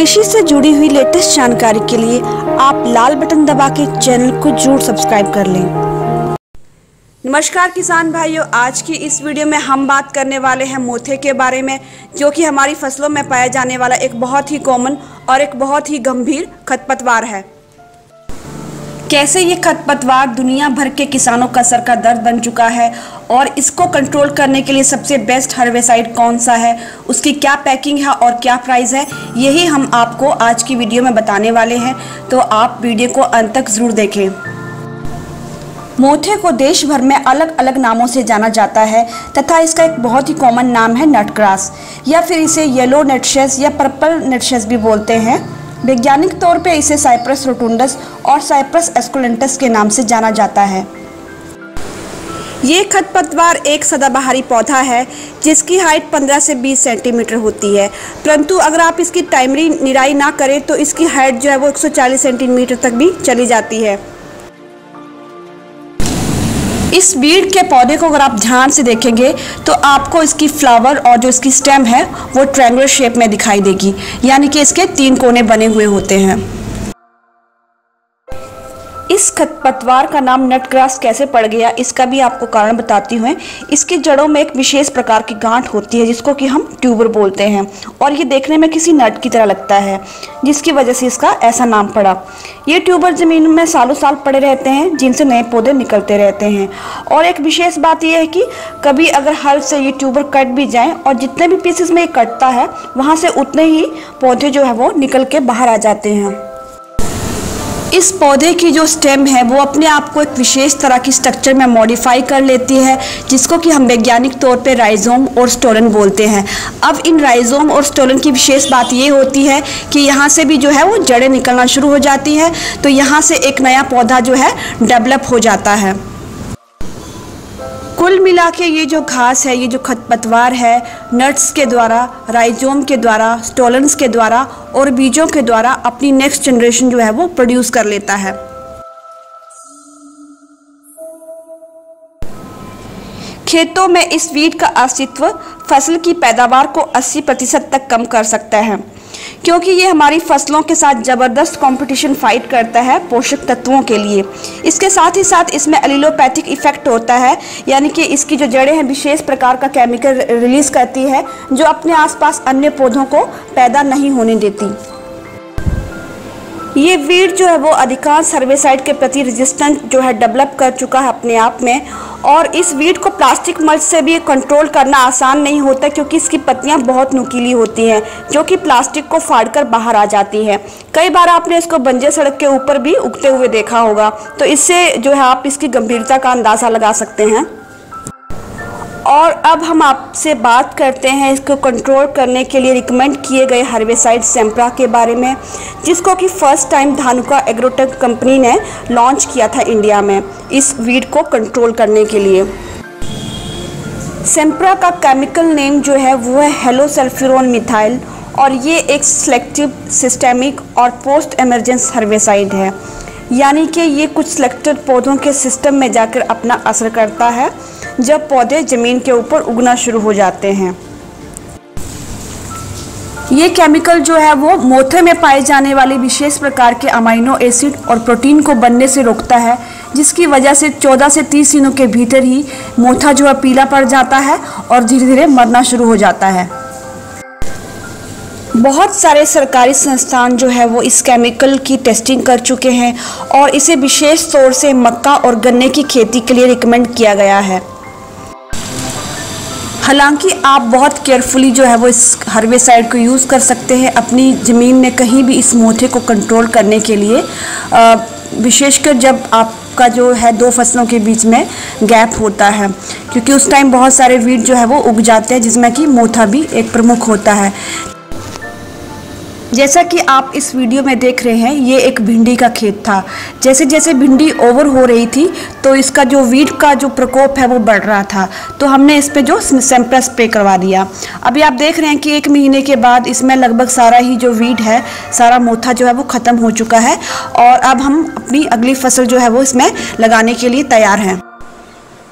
कृषि से जुड़ी हुई लेटेस्ट जानकारी के लिए आप लाल बटन दबा के चैनल को जरूर सब्सक्राइब कर लें। नमस्कार किसान भाइयों, आज की इस वीडियो में हम बात करने वाले हैं मोथे के बारे में, जो कि हमारी फसलों में पाया जाने वाला एक बहुत ही कॉमन और एक बहुत ही गंभीर खरपतवार है। कैसे ये खरपतवार दुनिया भर के किसानों का सर का दर्द बन चुका है और इसको कंट्रोल करने के लिए सबसे बेस्ट हर्बिसाइड कौन सा है, उसकी क्या पैकिंग है और क्या प्राइस है, यही हम आपको आज की वीडियो में बताने वाले हैं। तो आप वीडियो को अंत तक जरूर देखें। मोथे को देश भर में अलग अलग नामों से जाना जाता है तथा इसका एक बहुत ही कॉमन नाम है नटग्रास, या फिर इसे येलो नटशेस या पर्पल नटशेस भी बोलते हैं। वैज्ञानिक तौर पे इसे साइप्रस रोटुंडस और साइप्रस एस्कुलेंटस के नाम से जाना जाता है। ये खरपतवार एक सदाबहारी पौधा है जिसकी हाइट 15 से 20 सेंटीमीटर होती है, परंतु अगर आप इसकी टाइमली निराई ना करें तो इसकी हाइट जो है वो 140 सेंटीमीटर तक भी चली जाती है। इस बीड़ के पौधे को अगर आप ध्यान से देखेंगे तो आपको इसकी फ्लावर और जो इसकी स्टेम है वो ट्रायंगुलर शेप में दिखाई देगी, यानी कि इसके 3 कोने बने हुए होते हैं। इस खरपतवार का नाम नटग्रास कैसे पड़ गया, इसका भी आपको कारण बताती हूँ। इसकी जड़ों में एक विशेष प्रकार की गांठ होती है जिसको कि हम ट्यूबर बोलते हैं, और ये देखने में किसी नट की तरह लगता है, जिसकी वजह से इसका ऐसा नाम पड़ा। ये ट्यूबर जमीन में सालों साल पड़े रहते हैं जिनसे नए पौधे निकलते रहते हैं। और एक विशेष बात यह है कि कभी अगर हल से ये ट्यूबर कट भी जाएं और जितने भी पीसेस में ये कटता है वहाँ से उतने ही पौधे जो है वो निकल के बाहर आ जाते हैं। इस पौधे की जो स्टेम है वो अपने आप को एक विशेष तरह की स्ट्रक्चर में मॉडिफाई कर लेती है, जिसको कि हम वैज्ञानिक तौर पे राइजोम और स्टोलन बोलते हैं। अब इन राइजोम और स्टोलन की विशेष बात ये होती है कि यहाँ से भी जो है वो जड़ें निकलना शुरू हो जाती है, तो यहाँ से एक नया पौधा जो है डेवलप हो जाता है। कुल मिला के ये जो घास है, ये जो खरपतवार है, नट्स के द्वारा, राइजोम के द्वारा, स्टोलन्स के द्वारा और बीजों के द्वारा अपनी नेक्स्ट जनरेशन जो है वो प्रोड्यूस कर लेता है। खेतों में इस वीड का अस्तित्व फसल की पैदावार को 80% तक कम कर सकता है, क्योंकि ये हमारी फसलों के साथ ज़बरदस्त कंपटीशन फाइट करता है पोषक तत्वों के लिए। इसके साथ ही साथ इसमें एलिलोपैथिक इफेक्ट होता है, यानी कि इसकी जो जड़ें हैं विशेष प्रकार का केमिकल रिलीज करती है जो अपने आसपास अन्य पौधों को पैदा नहीं होने देती। ये वीड जो है वो अधिकांश हर्बिसाइड के प्रति रेजिस्टेंट जो है डेवलप कर चुका है अपने आप में, और इस वीड को प्लास्टिक मल्च से भी कंट्रोल करना आसान नहीं होता, क्योंकि इसकी पत्तियां बहुत नुकीली होती हैं जो कि प्लास्टिक को फाड़कर बाहर आ जाती है। कई बार आपने इसको बंजर सड़क के ऊपर भी उगते हुए देखा होगा, तो इससे जो है आप इसकी गंभीरता का अंदाज़ा लगा सकते हैं। और अब हम आपसे बात करते हैं इसको कंट्रोल करने के लिए रिकमेंड किए गए हर्बिसाइड सेम्प्रा के बारे में, जिसको कि first time Dhanuka agrotech company ने लॉन्च किया था इंडिया में इस वीड को कंट्रोल करने के लिए। सेम्प्रा का केमिकल नेम जो है वो है हेलोसल्फ्यूरोन मिथाइल, और ये एक सिलेक्टिव, सिस्टेमिक और पोस्ट एमरजेंस हर्बिसाइड है, यानी कि ये कुछ सिलेक्टेड पौधों के सिस्टम में जाकर अपना असर करता है जब पौधे ज़मीन के ऊपर उगना शुरू हो जाते हैं। ये केमिकल जो है वो मोथे में पाए जाने वाले विशेष प्रकार के अमाइनो एसिड और प्रोटीन को बनने से रोकता है, जिसकी वजह से 14 से 30 दिनों के भीतर ही मोथा जो है पीला पड़ जाता है और धीरे धीरे मरना शुरू हो जाता है। बहुत सारे सरकारी संस्थान जो है वो इस केमिकल की टेस्टिंग कर चुके हैं और इसे विशेष तौर से मक्का और गन्ने की खेती के लिए रिकमेंड किया गया है। हालांकि आप बहुत केयरफुली जो है वो इस हर्बिसाइड को यूज़ कर सकते हैं अपनी ज़मीन में कहीं भी इस मोथे को कंट्रोल करने के लिए, विशेषकर जब आपका जो है 2 फसलों के बीच में गैप होता है, क्योंकि उस टाइम बहुत सारे वीड जो है वो उग जाते हैं जिसमें कि मोथा भी एक प्रमुख होता है। जैसा कि आप इस वीडियो में देख रहे हैं, ये एक भिंडी का खेत था। जैसे जैसे भिंडी ओवर हो रही थी तो इसका जो वीड का जो प्रकोप है वो बढ़ रहा था, तो हमने इस पे जो सेम्प्रा स्प्रे करवा दिया। अभी आप देख रहे हैं कि 1 महीने के बाद इसमें लगभग सारा ही जो वीड है, सारा मोथा जो है वो ख़त्म हो चुका है, और अब हम अपनी अगली फसल जो है वो इसमें लगाने के लिए तैयार हैं।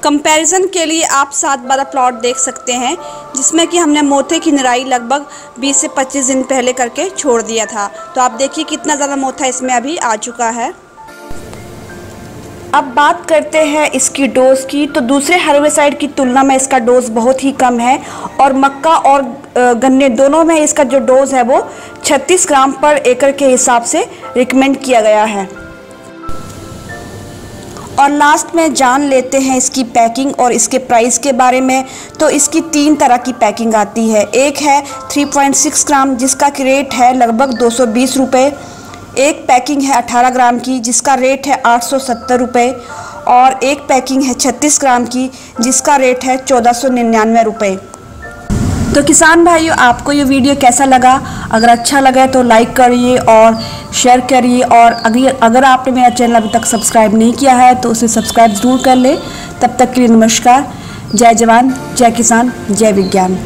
कंपैरिजन के लिए आप 7-12 प्लॉट देख सकते हैं, जिसमें कि हमने मोथे की निराई लगभग 20 से 25 दिन पहले करके छोड़ दिया था। तो आप देखिए कितना ज़्यादा मोथा इसमें अभी आ चुका है। अब बात करते हैं इसकी डोज़ की। तो दूसरे हर्बिसाइड की तुलना में इसका डोज़ बहुत ही कम है और मक्का और गन्ने दोनों में इसका जो डोज़ है वो 36 ग्राम पर एकड़ के हिसाब से रिकमेंड किया गया है। और लास्ट में जान लेते हैं इसकी पैकिंग और इसके प्राइस के बारे में। तो इसकी 3 तरह की पैकिंग आती है। एक है 3.6 ग्राम जिसका रेट है लगभग 220 रुपये। एक पैकिंग है 18 ग्राम की जिसका रेट है 870 रुपये। और एक पैकिंग है 36 ग्राम की जिसका रेट है 1499 रुपये। तो किसान भाइयों, आपको ये वीडियो कैसा लगा? अगर अच्छा लगा तो लाइक करिए और शेयर करिए, और अगर आपने मेरा चैनल अभी तक सब्सक्राइब नहीं किया है तो उसे सब्सक्राइब ज़रूर कर ले। तब तक के लिए नमस्कार। जय जवान, जय किसान, जय विज्ञान।